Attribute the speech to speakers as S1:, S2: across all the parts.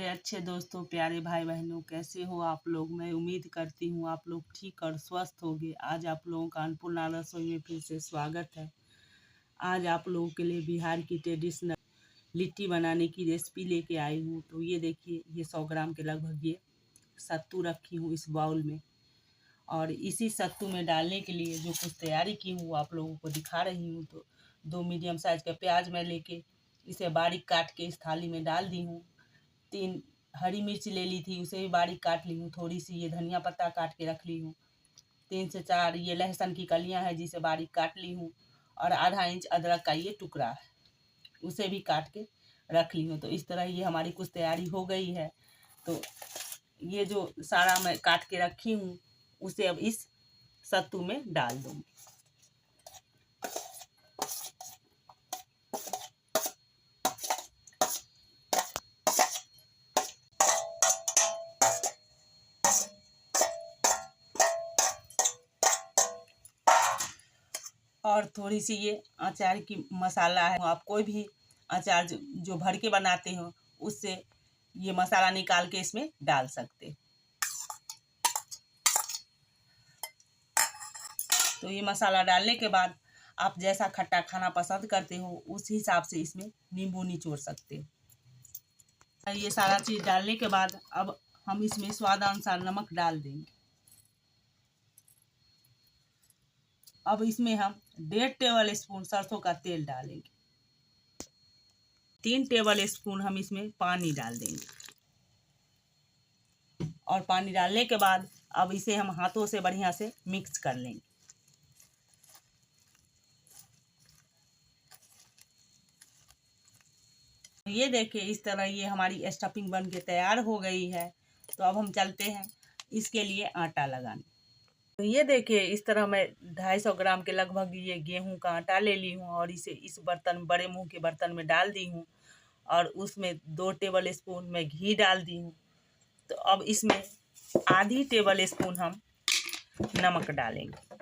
S1: मेरे अच्छे दोस्तों, प्यारे भाई बहनों, कैसे हो आप लोग। मैं उम्मीद करती हूँ आप लोग ठीक और स्वस्थ होंगे। आज आप लोगों का अन्नपूर्णा रसोई में फिर से स्वागत है। आज आप लोगों के लिए बिहार की ट्रेडिशनल लिट्टी बनाने की रेसिपी लेके आई हूँ। तो ये देखिए, ये 100 ग्राम के लगभग ये सत्तू रखी हूँ इस बाउल में, और इसी सत्तू में डालने के लिए जो कुछ तैयारी की हूँ वो आप लोगों को दिखा रही हूँ। तो 2 मीडियम साइज़ का प्याज मैं लेके इसे बारीक काट के इस थाली में डाल दी हूँ। 3 हरी मिर्च ले ली थी, उसे भी बारीक काट ली हूँ। थोड़ी सी ये धनिया पत्ता काट के रख ली हूँ। 3 से 4 ये लहसुन की कलियाँ हैं जिसे बारीक काट ली हूँ, और आधा इंच अदरक का ये टुकड़ा है, उसे भी काट के रख ली हूँ। तो इस तरह ये हमारी कुछ तैयारी हो गई है। तो ये जो सारा मैं काट के रखी हूँ उसे अब इस सत्तू में डाल दूँगी। और थोड़ी सी ये अचार की मसाला है, आप कोई भी अचार जो भर के बनाते हो उससे ये मसाला निकाल के इसमें डाल सकते। तो ये मसाला डालने के बाद आप जैसा खट्टा खाना पसंद करते हो उस हिसाब से इसमें नींबू निचोड़ सकते हो। ये सारा चीज़ डालने के बाद अब हम इसमें स्वादानुसार नमक डाल देंगे। अब इसमें हम 1.5 टेबल स्पून सरसों का तेल डालेंगे। 3 टेबल स्पून हम इसमें पानी डाल देंगे, और पानी डालने के बाद अब इसे हम हाथों से बढ़िया से मिक्स कर लेंगे। ये देखिए, इस तरह ये हमारी स्टफिंग बन के तैयार हो गई है। तो अब हम चलते हैं इसके लिए आटा लगाने। तो ये देखिए, इस तरह मैं 250 ग्राम के लगभग ये गेहूं का आटा ले ली हूँ, और इसे इस बर्तन, बड़े मुंह के बर्तन में डाल दी हूँ, और उसमें 2 टेबल स्पून में घी डाल दी हूँ। तो अब इसमें आधी टेबल स्पून हम नमक डालेंगे।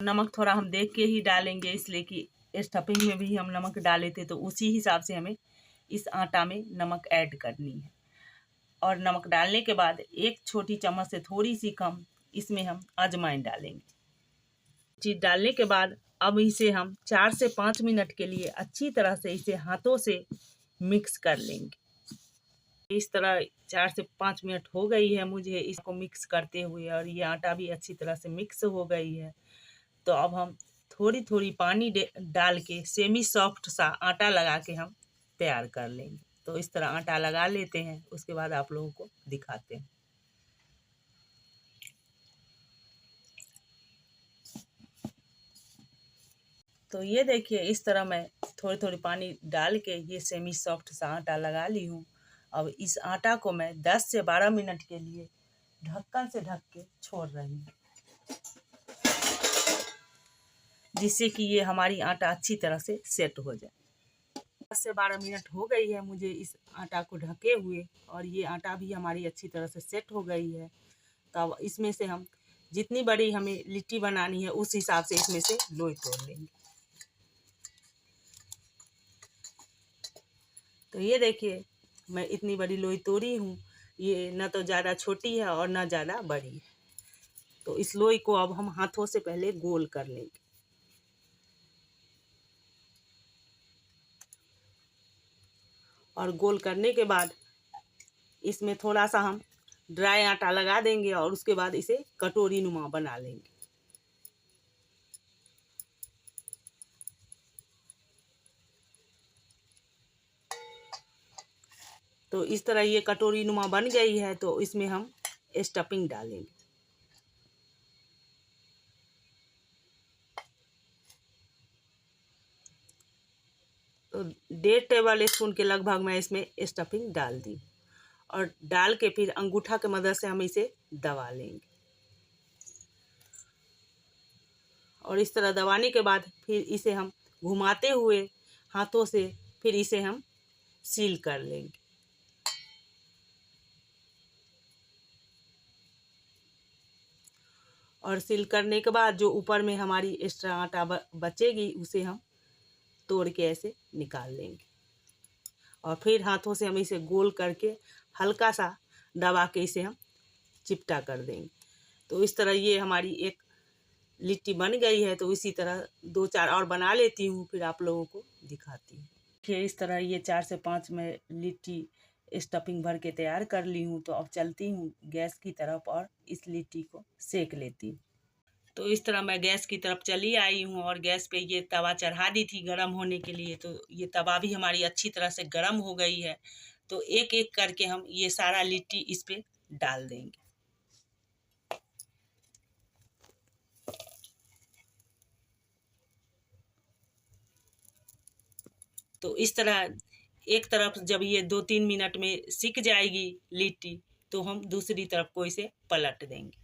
S1: नमक थोड़ा हम देख के ही डालेंगे, इसलिए कि स्टफिंग में भी हम नमक डाले थे, तो उसी हिसाब से हमें इस आटा में नमक ऐड करनी है। और नमक डालने के बाद 1 छोटी चम्मच से थोड़ी सी कम इसमें हम अजवाइन डालेंगे। चीज़ डालने के बाद अब इसे हम 4 से 5 मिनट के लिए अच्छी तरह से इसे हाथों से मिक्स कर लेंगे। इस तरह 4 से 5 मिनट हो गई है मुझे इसको मिक्स करते हुए, और ये आटा भी अच्छी तरह से मिक्स हो गई है। तो अब हम थोड़ी थोड़ी पानी डाल के सेमी सॉफ्ट सा आटा लगा के हम तैयार कर लेंगे। तो इस तरह आटा लगा लेते हैं, उसके बाद आप लोगों को दिखाते हैं। तो ये देखिए, इस तरह मैं थोड़ी थोड़ी पानी डाल के ये सेमी सॉफ्ट सा आटा लगा ली हूँ। अब इस आटा को मैं 10 से 12 मिनट के लिए ढक्कन से ढक के छोड़ रही हूँ, जिससे कि ये हमारी आटा अच्छी तरह से सेट हो जाए। 10 से 12 मिनट हो गई है मुझे इस आटा को ढके हुए, और ये आटा भी हमारी अच्छी तरह से सेट हो गई है। तो अब इसमें से हम जितनी बड़ी हमें लिट्टी बनानी है उस हिसाब से इसमें से लोई तोड़ लेंगे। तो ये देखिए, मैं इतनी बड़ी लोई तोड़ी हूँ। ये न तो ज़्यादा छोटी है और न ज़्यादा बड़ी है। तो इस लोई को अब हम हाथों से पहले गोल कर लेंगे, और गोल करने के बाद इसमें थोड़ा सा हम ड्राई आटा लगा देंगे, और उसके बाद इसे कटोरी नुमा बना लेंगे। तो इस तरह ये कटोरी नुमा बन गई है। तो इसमें हम स्टफिंग डालेंगे। तो 1.5 टेबल स्पून के लगभग मैं इसमें स्टफिंग डाल दी, और डाल के फिर अंगूठा की मदद से हम इसे दबा लेंगे। और इस तरह दबाने के बाद फिर इसे हम घुमाते हुए हाथों से फिर इसे हम सील कर लेंगे। और सील करने के बाद जो ऊपर में हमारी एक्स्ट्रा आटा बचेगी उसे हम तोड़ के ऐसे निकाल लेंगे और फिर हाथों से हम इसे गोल करके हल्का सा दबा के इसे हम चिपटा कर देंगे। तो इस तरह ये हमारी एक लिट्टी बन गई है। तो इसी तरह 2-4 और बना लेती हूँ, फिर आप लोगों को दिखाती हूँ। फिर इस तरह ये 4 से 5 मैं लिट्टी स्टफिंग भर के तैयार कर ली हूँ। तो अब चलती हूँ गैस की तरफ और इस लिट्टी को सेक लेती हूँ। तो इस तरह मैं गैस की तरफ चली आई हूँ और गैस पे ये तवा चढ़ा दी थी गरम होने के लिए। तो ये तवा भी हमारी अच्छी तरह से गरम हो गई है। तो एक एक करके हम ये सारा लिट्टी इस पे डाल देंगे। तो इस तरह एक तरफ जब ये 2-3 मिनट में सिक जाएगी लिट्टी, तो हम दूसरी तरफ को इसे पलट देंगे।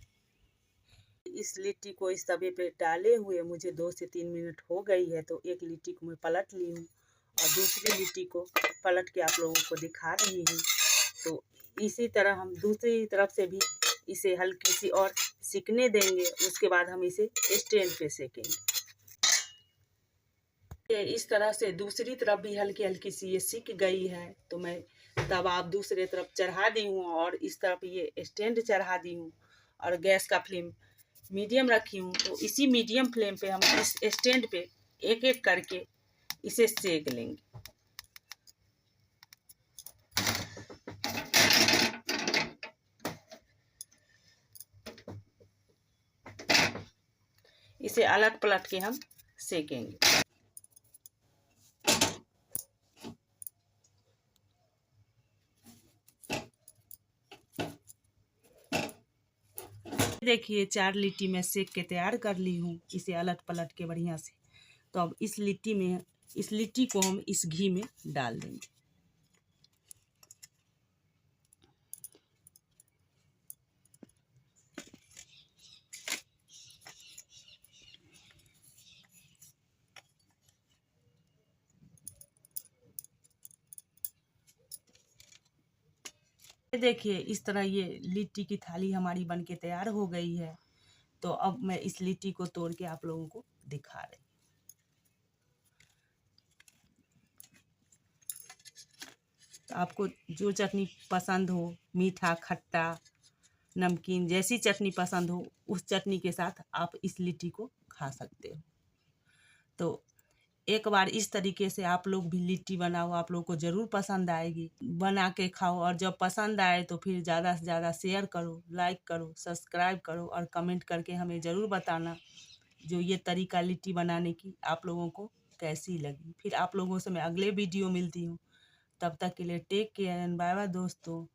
S1: इस लिट्टी को इस तवे पे डाले हुए मुझे 2 से 3 मिनट हो गई है। तो एक लिट्टी को मैं पलट ली हूँ और दूसरी लिट्टी को पलट के आप लोगों को दिखा रही हूँ। तो इसी तरह हम दूसरी तरफ से भी इसे हल्की सी और सिकने देंगे। उसके बाद हम इसे स्टैंड पे सेकेंगे। इस तरह से दूसरी तरफ भी हल्की हल्की सी ये सिक गई है। तो मैं तवा अब दूसरे तरफ चढ़ा दी हूँ और इस तरफ ये स्टैंड चढ़ा दी हूँ और गैस का फ्लेम मीडियम रखी हूँ। तो इसी मीडियम फ्लेम पे हम इस स्टैंड पे एक एक करके इसे सेक लेंगे। इसे अलट पलट के हम सेकेंगे। देखिए 4 लिट्टी मैं सेक के तैयार कर ली हूँ, इसे अलट पलट के बढ़िया से। तो अब इस लिट्टी को हम इस घी में डाल देंगे। देखिए इस तरह ये लिट्टी की थाली हमारी बनके तैयार हो गई है। तो अब मैं इस लिट्टी को तोड़ के आप लोगों को दिखा रही हूँ। आपको जो चटनी पसंद हो, मीठा, खट्टा, नमकीन, जैसी चटनी पसंद हो उस चटनी के साथ आप इस लिट्टी को खा सकते हो। तो एक बार इस तरीके से आप लोग भी लिट्टी बनाओ, आप लोग को ज़रूर पसंद आएगी। बना के खाओ और जब पसंद आए तो फिर ज़्यादा से ज़्यादा शेयर करो, लाइक करो, सब्सक्राइब करो और कमेंट करके हमें ज़रूर बताना जो ये तरीका लिट्टी बनाने की आप लोगों को कैसी लगी। फिर आप लोगों से मैं अगले वीडियो मिलती हूँ। तब तक के लिए take care and bye bye दोस्तों।